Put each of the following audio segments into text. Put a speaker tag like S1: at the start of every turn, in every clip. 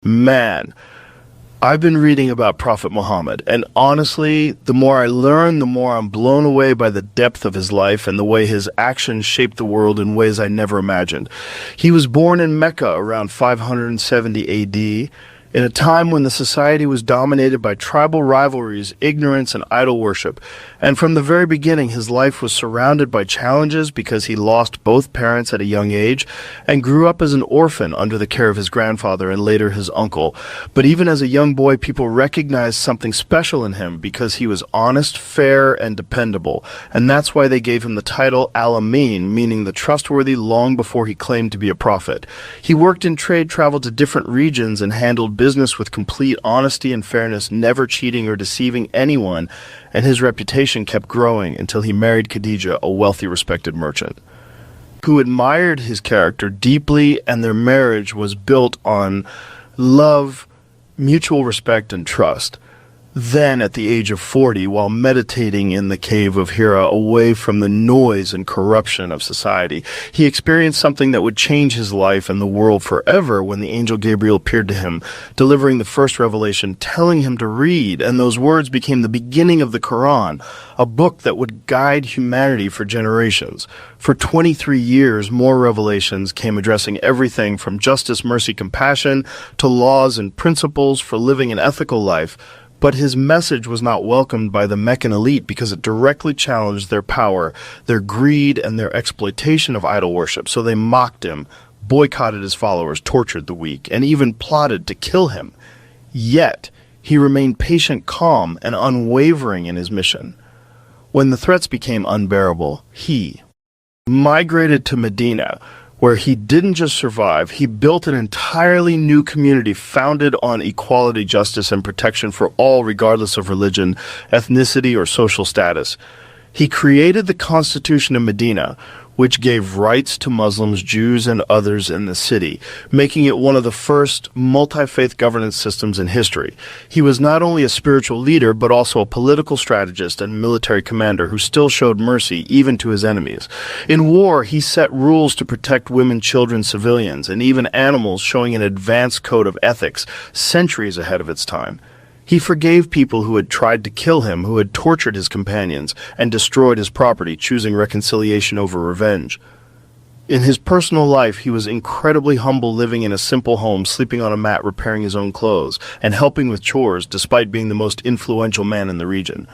S1: Man, I've been reading about Prophet Muhammad, and honestly, the more I learn, the more I'm blown away by the depth of his life and the way his actions shaped the world in ways I never imagined. He was born in Mecca around 570 AD, in a time when the society was dominated by tribal rivalries, ignorance, and idol worship. And from the very beginning, his life was surrounded by challenges because he lost both parents at a young age and grew up as an orphan under the care of his grandfather and later his uncle. But even as a young boy, people recognized something special in him because he was honest, fair, and dependable. And that's why they gave him the title Al-Amin, meaning the trustworthy, long before he claimed to be a prophet. He worked in trade, traveled to different regions, and handled business with complete honesty and fairness, never cheating or deceiving anyone, and his reputation kept growing until he married Khadija, a wealthy, respected merchant, who admired his character deeply, and their marriage was built on love, mutual respect, and trust. Then, at the age of 40, while meditating in the cave of Hira, away from the noise and corruption of society, he experienced something that would change his life and the world forever when the angel Gabriel appeared to him, delivering the first revelation, telling him to read, and those words became the beginning of the Quran, a book that would guide humanity for generations. For 23 years, more revelations came addressing everything from justice, mercy, compassion, to laws and principles for living an ethical life. But his message was not welcomed by the Meccan elite because it directly challenged their power, their greed, and their exploitation of idol worship. So they mocked him, boycotted his followers, tortured the weak, and even plotted to kill him. Yet, he remained patient, calm, and unwavering in his mission. When the threats became unbearable, he migrated to Medina, where he didn't just survive, he built an entirely new community founded on equality, justice, and protection for all, regardless of religion, ethnicity, or social status. He created the Constitution of Medina, which gave rights to Muslims, Jews, and others in the city, making it one of the first multi-faith governance systems in history. He was not only a spiritual leader, but also a political strategist and military commander who still showed mercy even to his enemies. In war, he set rules to protect women, children, civilians, and even animals, showing an advanced code of ethics centuries ahead of its time. He forgave people who had tried to kill him, who had tortured his companions, and destroyed his property, choosing reconciliation over revenge. In his personal life, he was incredibly humble, living in a simple home, sleeping on a mat, repairing his own clothes, and helping with chores, despite being the most influential man in the region.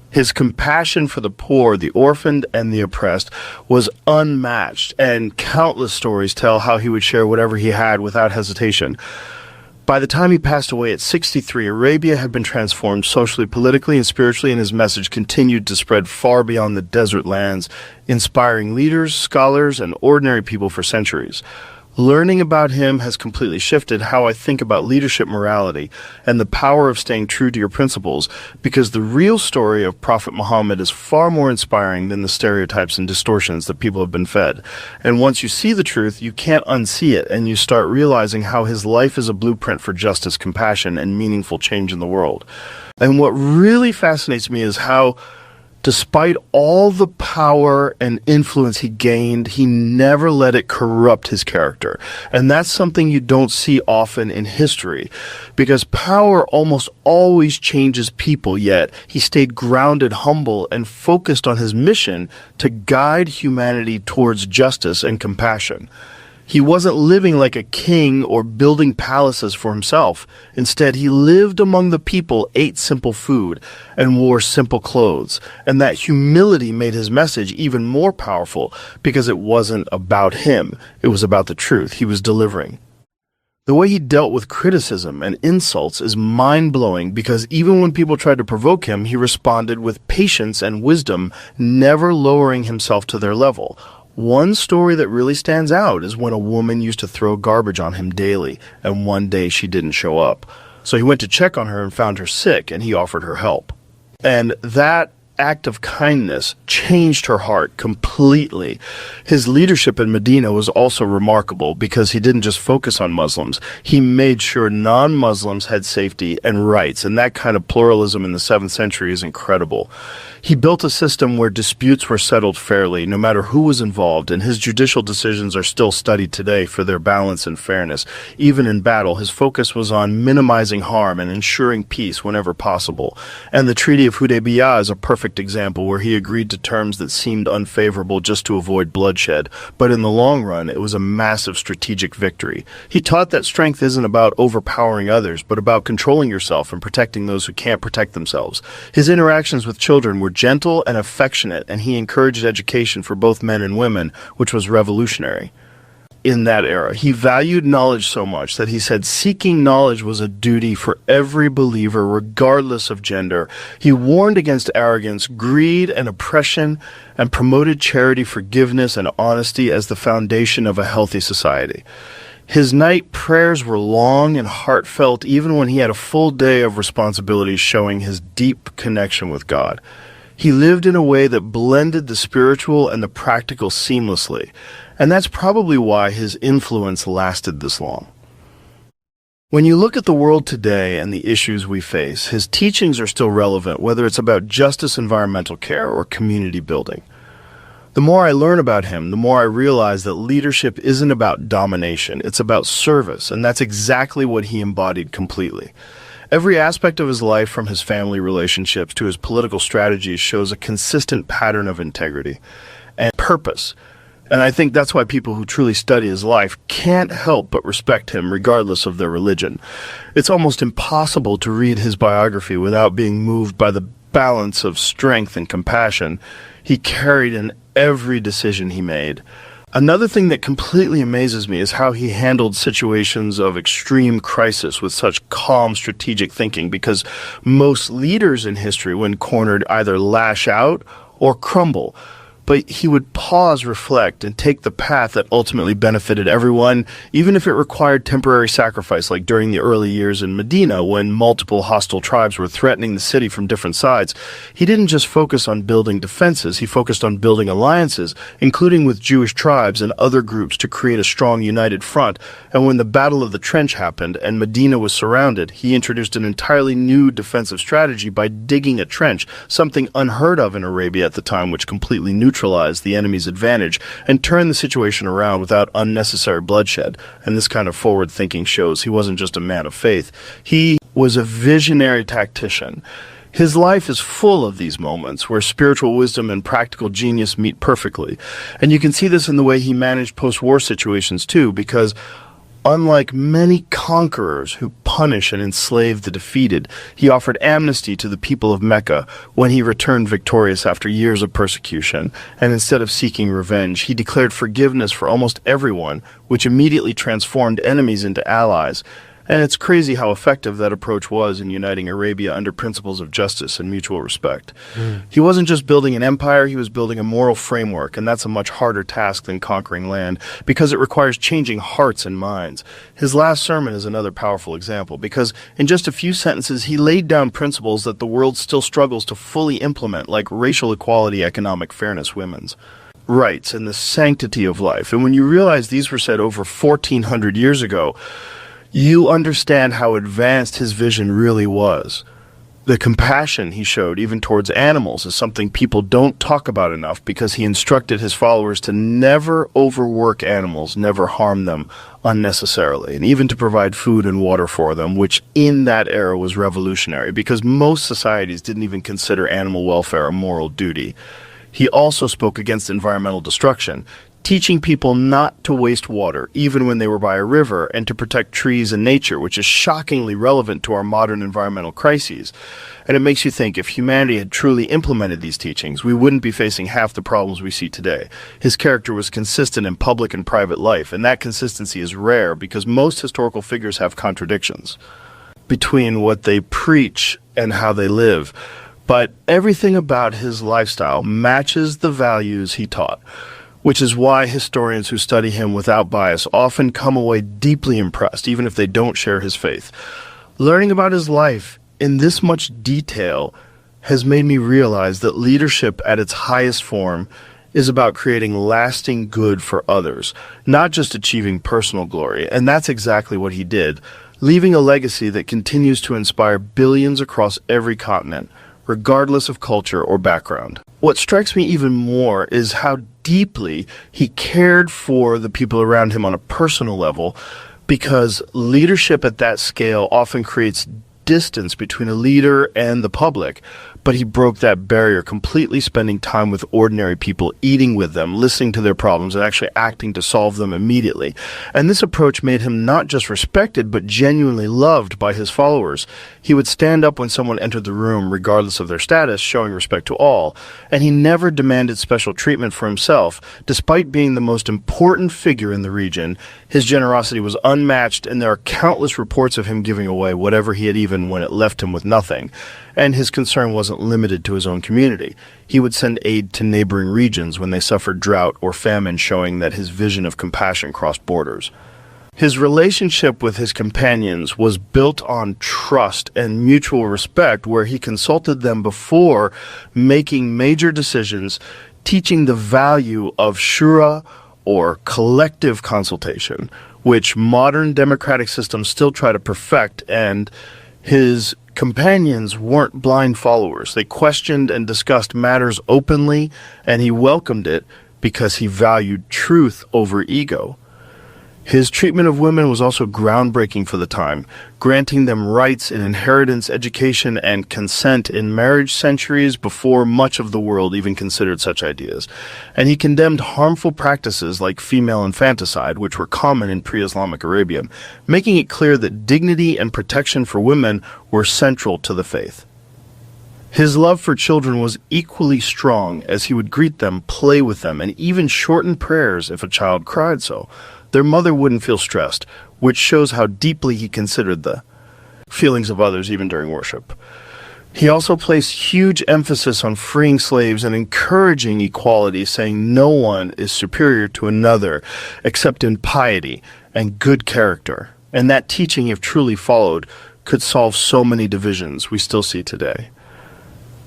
S1: His compassion for the poor, the orphaned, and the oppressed was unmatched, and countless stories tell how he would share whatever he had without hesitation. By the time he passed away at 63, Arabia had been transformed socially, politically, and spiritually, and his message continued to spread far beyond the desert lands, inspiring leaders, scholars, and ordinary people for centuries. Learning about him has completely shifted how I think about leadership morality and the power of staying true to your principles, because the real story of Prophet Muhammad is far more inspiring than the stereotypes and distortions that people have been fed. And once you see the truth, you can't unsee it, and you start realizing how his life is a blueprint for justice, compassion, and meaningful change in the world. And what really fascinates me is how, despite all the power and influence he gained, he never let it corrupt his character. And that's something you don't see often in history, because power almost always changes people, yet he stayed grounded, humble, and focused on his mission to guide humanity towards justice and compassion. He wasn't living like a king or building palaces for himself. Instead, he lived among the people, ate simple food, and wore simple clothes. And that humility made his message even more powerful because it wasn't about him. It was about the truth he was delivering. The way he dealt with criticism and insults is mind-blowing, because even when people tried to provoke him, he responded with patience and wisdom, never lowering himself to their level. One story that really stands out is when a woman used to throw garbage on him daily, and one day she didn't show up. So he went to check on her and found her sick, and he offered her help. And that act of kindness changed her heart completely. His leadership in Medina was also remarkable because he didn't just focus on Muslims. He made sure non-Muslims had safety and rights, and that kind of pluralism in the 7th century is incredible. He built a system where disputes were settled fairly, no matter who was involved, and his judicial decisions are still studied today for their balance and fairness. Even in battle, his focus was on minimizing harm and ensuring peace whenever possible. And the Treaty of Hudaybiyah is a perfect example where he agreed to terms that seemed unfavorable just to avoid bloodshed. But in the long run, it was a massive strategic victory. He taught that strength isn't about overpowering others, but about controlling yourself and protecting those who can't protect themselves. His interactions with children were gentle and affectionate, and he encouraged education for both men and women, which was revolutionary. In that era, he valued knowledge so much that he said seeking knowledge was a duty for every believer, regardless of gender. He warned against arrogance, greed, and oppression, and promoted charity, forgiveness, and honesty as the foundation of a healthy society. His night prayers were long and heartfelt, even when he had a full day of responsibilities, showing his deep connection with God. He lived in a way that blended the spiritual and the practical seamlessly, and that's probably why his influence lasted this long. When you look at the world today and the issues we face, his teachings are still relevant, whether it's about justice, environmental care, or community building. The more I learn about him, the more I realize that leadership isn't about domination, it's about service, and that's exactly what he embodied completely. Every aspect of his life, from his family relationships to his political strategies, shows a consistent pattern of integrity and purpose. And I think that's why people who truly study his life can't help but respect him regardless of their religion. It's almost impossible to read his biography without being moved by the balance of strength and compassion he carried in every decision he made. Another thing that completely amazes me is how he handled situations of extreme crisis with such calm strategic thinking, because most leaders in history, when cornered, either lash out or crumble. But he would pause, reflect, and take the path that ultimately benefited everyone, even if it required temporary sacrifice, like during the early years in Medina when multiple hostile tribes were threatening the city from different sides. He didn't just focus on building defenses, he focused on building alliances, including with Jewish tribes and other groups, to create a strong united front. And when the Battle of the Trench happened and Medina was surrounded, he introduced an entirely new defensive strategy by digging a trench, something unheard of in Arabia at the time, which completely neutralized the enemy's advantage and turn the situation around without unnecessary bloodshed. And this kind of forward thinking shows he wasn't just a man of faith. He was a visionary tactician. His life is full of these moments where spiritual wisdom and practical genius meet perfectly. And you can see this in the way he managed post-war situations too, because unlike many conquerors who punish and enslave the defeated, he offered amnesty to the people of Mecca when he returned victorious after years of persecution. And instead of seeking revenge, he declared forgiveness for almost everyone, which immediately transformed enemies into allies. And it's crazy how effective that approach was in uniting Arabia under principles of justice and mutual respect. He wasn't just building an empire, he was building a moral framework, and that's a much harder task than conquering land, because it requires changing hearts and minds. His last sermon is another powerful example, because in just a few sentences he laid down principles that the world still struggles to fully implement, like racial equality, economic fairness, women's rights, and the sanctity of life. And when you realize these were said over 1,400 years ago, you understand how advanced his vision really was. The compassion he showed even towards animals is something people don't talk about enough, because he instructed his followers to never overwork animals, never harm them unnecessarily, and even to provide food and water for them, which in that era was revolutionary, because most societies didn't even consider animal welfare a moral duty. He also spoke against environmental destruction, teaching people not to waste water, even when they were by a river, and to protect trees and nature, which is shockingly relevant to our modern environmental crises. And it makes you think, if humanity had truly implemented these teachings, we wouldn't be facing half the problems we see today. His character was consistent in public and private life, and that consistency is rare because most historical figures have contradictions between what they preach and how they live. But everything about his lifestyle matches the values he taught, which is why historians who study him without bias often come away deeply impressed, even if they don't share his faith. Learning about his life in this much detail has made me realize that leadership at its highest form is about creating lasting good for others, not just achieving personal glory. And that's exactly what he did, leaving a legacy that continues to inspire billions across every continent, regardless of culture or background. What strikes me even more is how deeply he cared for the people around him on a personal level, because leadership at that scale often creates distance between a leader and the public, but he broke that barrier completely, spending time with ordinary people, eating with them, listening to their problems, and actually acting to solve them immediately. And this approach made him not just respected, but genuinely loved by his followers. He would stand up when someone entered the room, regardless of their status, showing respect to all. And he never demanded special treatment for himself. Despite being the most important figure in the region, his generosity was unmatched, and there are countless reports of him giving away whatever he had, even when it left him with nothing. And his concern wasn't limited to his own community. He would send aid to neighboring regions when they suffered drought or famine, showing that his vision of compassion crossed borders. His relationship with his companions was built on trust and mutual respect, where he consulted them before making major decisions, teaching the value of shura, or collective consultation, which modern democratic systems still try to perfect. And his companions weren't blind followers. They questioned and discussed matters openly, and he welcomed it because he valued truth over ego. His treatment of women was also groundbreaking for the time, granting them rights in inheritance, education, and consent in marriage centuries before much of the world even considered such ideas. And he condemned harmful practices like female infanticide, which were common in pre-Islamic Arabia, making it clear that dignity and protection for women were central to the faith. His love for children was equally strong, as he would greet them, play with them, and even shorten prayers if a child cried so. Their mother wouldn't feel stressed, which shows how deeply he considered the feelings of others even during worship. He also placed huge emphasis on freeing slaves and encouraging equality, saying no one is superior to another except in piety and good character. And that teaching, if truly followed, could solve so many divisions we still see today.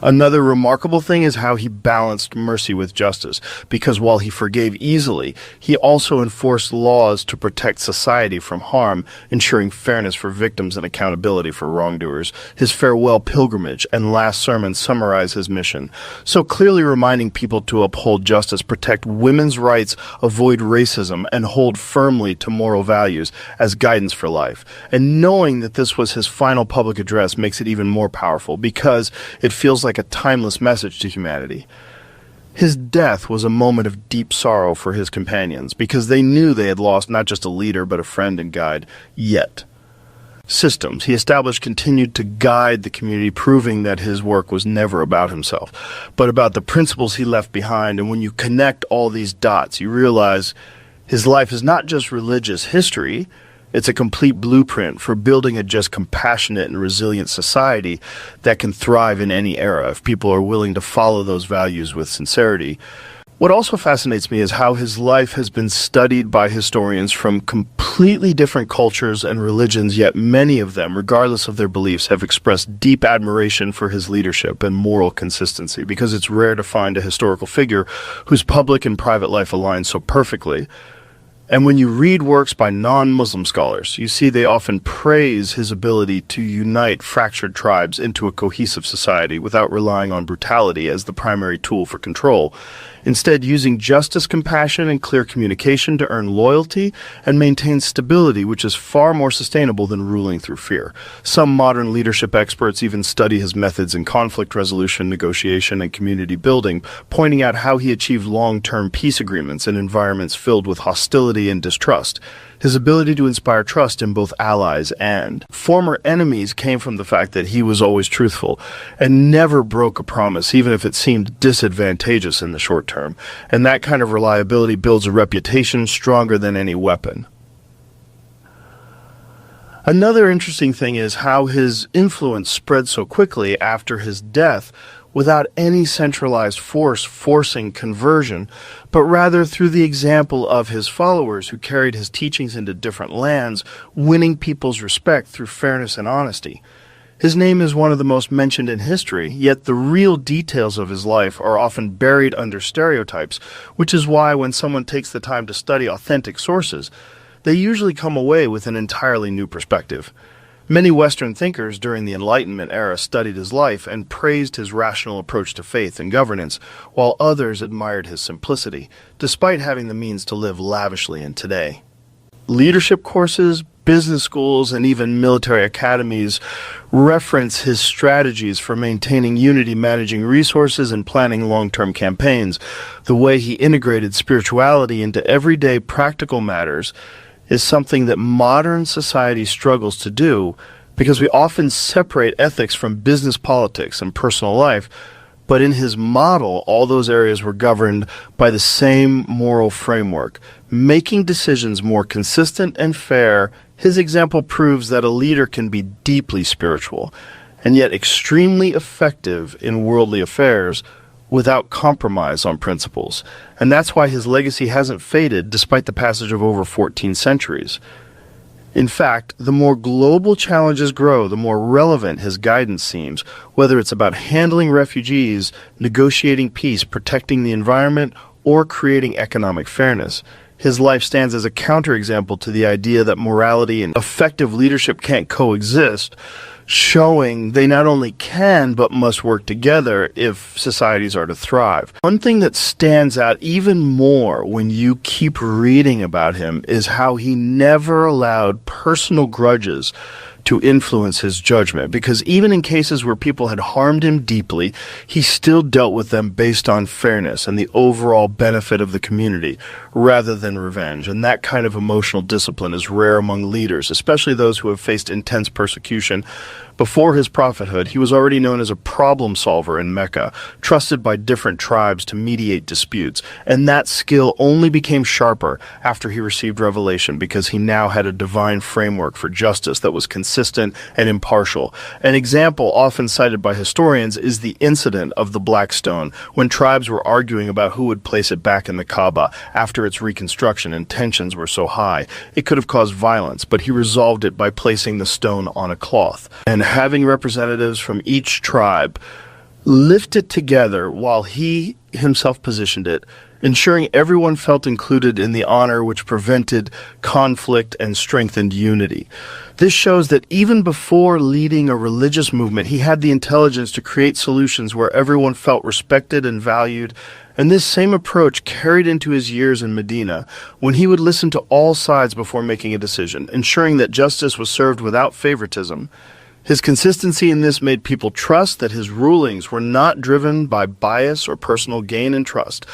S1: Another remarkable thing is how he balanced mercy with justice, because while he forgave easily, he also enforced laws to protect society from harm, ensuring fairness for victims and accountability for wrongdoers. His farewell pilgrimage and last sermon summarize his mission, so clearly reminding people to uphold justice, protect women's rights, avoid racism, and hold firmly to moral values as guidance for life. And knowing that this was his final public address makes it even more powerful, because it feels like a timeless message to humanity. His death was a moment of deep sorrow for his companions, because they knew they had lost not just a leader, but a friend and guide. Yet, systems he established continued to guide the community, proving that his work was never about himself, but about the principles he left behind. And when you connect all these dots, you realize his life is not just religious history, it's a complete blueprint for building a just compassionate and resilient society that can thrive in any era if people are willing to follow those values with sincerity. What also fascinates me is how his life has been studied by historians from completely different cultures and religions, yet many of them, regardless of their beliefs, have expressed deep admiration for his leadership and moral consistency, because it's rare to find a historical figure whose public and private life align so perfectly. And when you read works by non-Muslim scholars, you see they often praise his ability to unite fractured tribes into a cohesive society without relying on brutality as the primary tool for control. Instead, using justice, compassion, and clear communication to earn loyalty and maintain stability, which is far more sustainable than ruling through fear. Some modern leadership experts even study his methods in conflict resolution, negotiation, and community building, pointing out how he achieved long-term peace agreements in environments filled with hostility and distrust. His ability to inspire trust in both allies and former enemies came from the fact that he was always truthful and never broke a promise, even if it seemed disadvantageous in the short term. And that kind of reliability builds a reputation stronger than any weapon. Another interesting thing is how his influence spread so quickly after his death, without any centralized force forcing conversion, but rather through the example of his followers who carried his teachings into different lands, winning people's respect through fairness and honesty. His name is one of the most mentioned in history, yet the real details of his life are often buried under stereotypes, which is why when someone takes the time to study authentic sources, they usually come away with an entirely new perspective. Many Western thinkers during the Enlightenment era studied his life and praised his rational approach to faith and governance, while others admired his simplicity, despite having the means to live lavishly in today. Leadership courses, business schools, and even military academies reference his strategies for maintaining unity, managing resources, and planning long-term campaigns. The way he integrated spirituality into everyday practical matters is something that modern society struggles to do because we often separate ethics from business politics and personal life. But in his model, all those areas were governed by the same moral framework, making decisions more consistent and fair. His example proves that a leader can be deeply spiritual and yet extremely effective in worldly affairs without compromise on principles. And that's why his legacy hasn't faded despite the passage of over 14 centuries. In fact, the more global challenges grow, the more relevant his guidance seems, whether it's about handling refugees, negotiating peace, protecting the environment, or creating economic fairness. His life stands as a counterexample to the idea that morality and effective leadership can't coexist, showing they not only can but must work together if societies are to thrive. One thing that stands out even more when you keep reading about him is how he never allowed personal grudges to influence his judgment, because even in cases where people had harmed him deeply, he still dealt with them based on fairness and the overall benefit of the community rather than revenge. And that kind of emotional discipline is rare among leaders, especially those who have faced intense persecution. Before his prophethood, he was already known as a problem solver in Mecca, trusted by different tribes to mediate disputes, and that skill only became sharper after he received revelation, because he now had a divine framework for justice that was consistent and impartial. An example often cited by historians is the incident of the Black Stone, when tribes were arguing about who would place it back in the Kaaba after its reconstruction and tensions were so high. It could have caused violence, but he resolved it by placing the stone on a cloth, and having representatives from each tribe lift it together while he himself positioned it, ensuring everyone felt included in the honor, which prevented conflict and strengthened unity. This shows that even before leading a religious movement, he had the intelligence to create solutions where everyone felt respected and valued. And this same approach carried into his years in Medina, when he would listen to all sides before making a decision, ensuring that justice was served without favoritism. His consistency in this made people trust that his rulings were not driven by bias or personal gain and trust.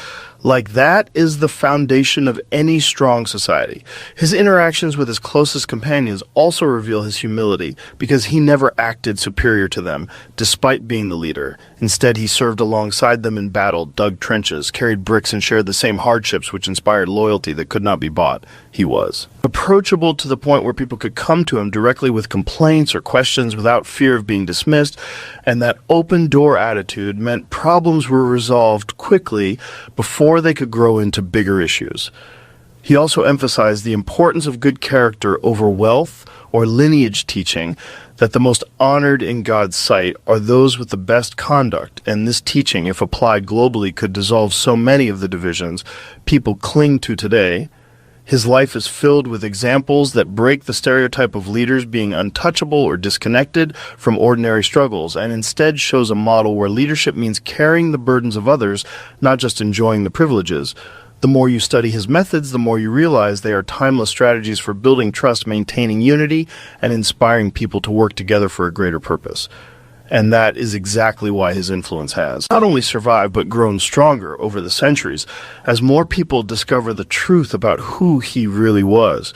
S1: Like that is the foundation of any strong society. His interactions with his closest companions also reveal his humility, because he never acted superior to them, despite being the leader. Instead, he served alongside them in battle, dug trenches, carried bricks, and shared the same hardships, which inspired loyalty that could not be bought. He was approachable to the point where people could come to him directly with complaints or questions without fear of being dismissed, and that open-door attitude meant problems were resolved quickly before they could grow into bigger issues. He also emphasized the importance of good character over wealth or lineage, teaching that the most honored in God's sight are those with the best conduct, and this teaching, if applied globally, could dissolve so many of the divisions people cling to today. His life is filled with examples that break the stereotype of leaders being untouchable or disconnected from ordinary struggles, and instead shows a model where leadership means carrying the burdens of others, not just enjoying the privileges. The more you study his methods, the more you realize they are timeless strategies for building trust, maintaining unity, and inspiring people to work together for a greater purpose. And that is exactly why his influence has not only survived but grown stronger over the centuries, as more people discover the truth about who he really was.